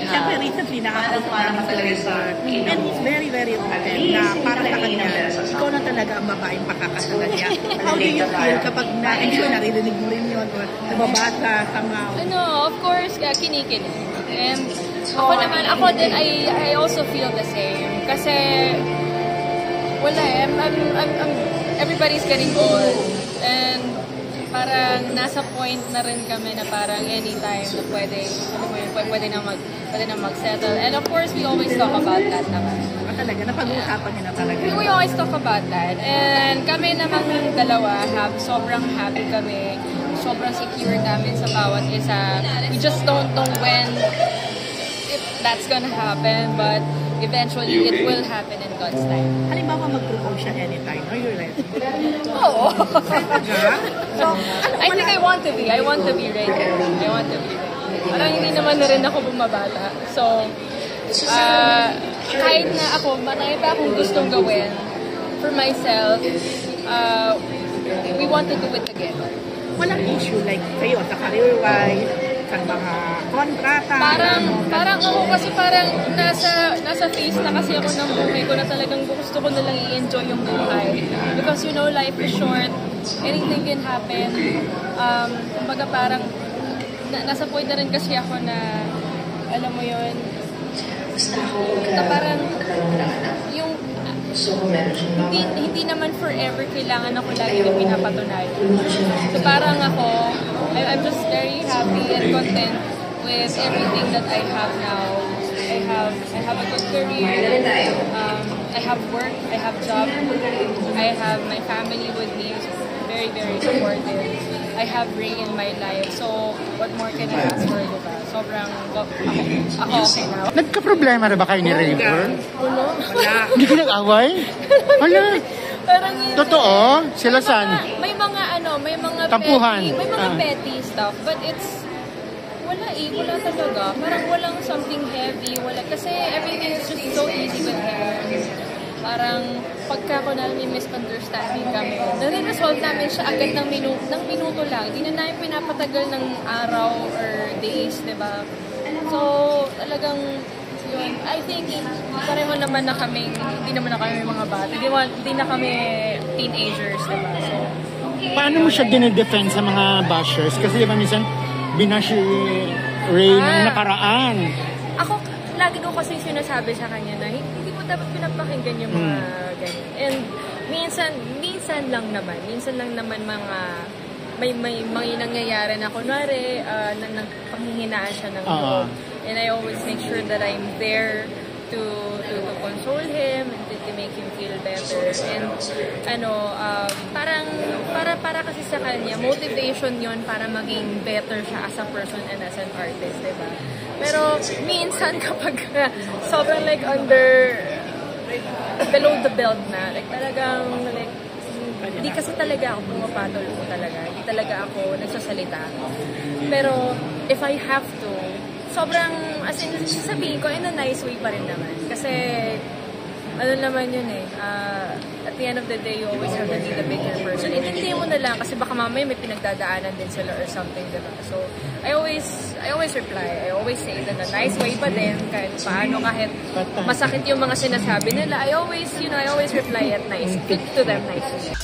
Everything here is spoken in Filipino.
Siyempre, recently nakakausap na talaga sa and he's very, very open na para sa kanya, ikaw na talaga ang babaeng pakakasalan niya. How do you feel kapag naririnig mo rin yun or nababasa somehow? Of course, kinikinig. And ako din, I also feel the same. Kasi, wala everybody's getting old. And parang nasa point na rin kami na parang anytime na pwede na mag-settle. And of course, we always talk about that naman. Talaga, napag-uusapan niya na talaga. We always talk about that. And kami namang dalawa, sobrang happy kami. Sobrang secure namin sa bawat isa. We just don't know when if that's gonna happen, but eventually it will happen in God's time. Halimbawa, mag-propose siya anytime. Are you ready? Oo. So, I think I want to be ready. I want to be ready. Parang hindi naman na rin ako bumabata. So, kahit na ako, marami pa akong gustong gawin for myself, we want to do it together. Walang issue like kayo sa career-wise, sa mga kontrata? Parang ako kasi parang nasa phase na kasi ako ng buhay ko na talagang gusto ko na lang i-enjoy yung buhay. Because you know, life is short. Anything can happen. Kumbaga parang nasa point na rin kasi ako na alam mo yun, na parang yung hindi naman forever kailangan ako lagi na pinapatunayan. So parang ako, I'm just very happy and content with everything that I have now. I have a good career. I have work. I have job. I have my family with me. Very, very supportive. I have Ray in my life. So what more can I ask for, diba? Sobrang ako okay now. Nagka-problema na ba kayo ni Raver? Wala. Hindi ka nag-away? Wala. Totoo? Sila saan? May mga tampuhan. May mga petty stuff, but it's wala talaga. Parang walang something heavy, kasi everything is just so easy with him. Parang pagka ko na may misunderstanding kami, nare-resolve namin siya agad ng minuto lang. Hindi na namin pinapatagal ng araw or days, diba? So, talagang yun. I think, pareho naman na kami, hindi naman na kami mga bata. Hindi na kami teenagers, diba? So, paano mo siya dinedefend sa mga bashers? Kasi diba minsan, binash Ray ng nakaraan. Ako, lagi ko kasi sinasabi sa kanya na hindi mo dapat pinapakinggan yung mga ganyan. And minsan lang naman mga may nangyayari na kunwari na panghihinaan siya ng loob. And I always make sure that I'm there to console him and to make him feel better. And para kasi sa kanya, motivation yon para maging better siya as a person and as an artist, diba? Pero minsan kapag sobrang like below the belt na, like talagang like hindi kasi talaga ako pumapatol ko talaga. Hindi talaga ako nagsasalita. Pero if I have to, sobrang, as in, sasabihin ko in a nice way pa rin naman. Kasi, ano naman yun at the end of the day, you always have to be the bigger person. Intindihin mo na lang kasi baka mamaya may pinagdadaanan din sila or something, diba? So, I always reply. I always say it in a nice way pa din, kahit paano, kahit masakit yung mga sinasabi nila. I always reply at nice, to them nicely.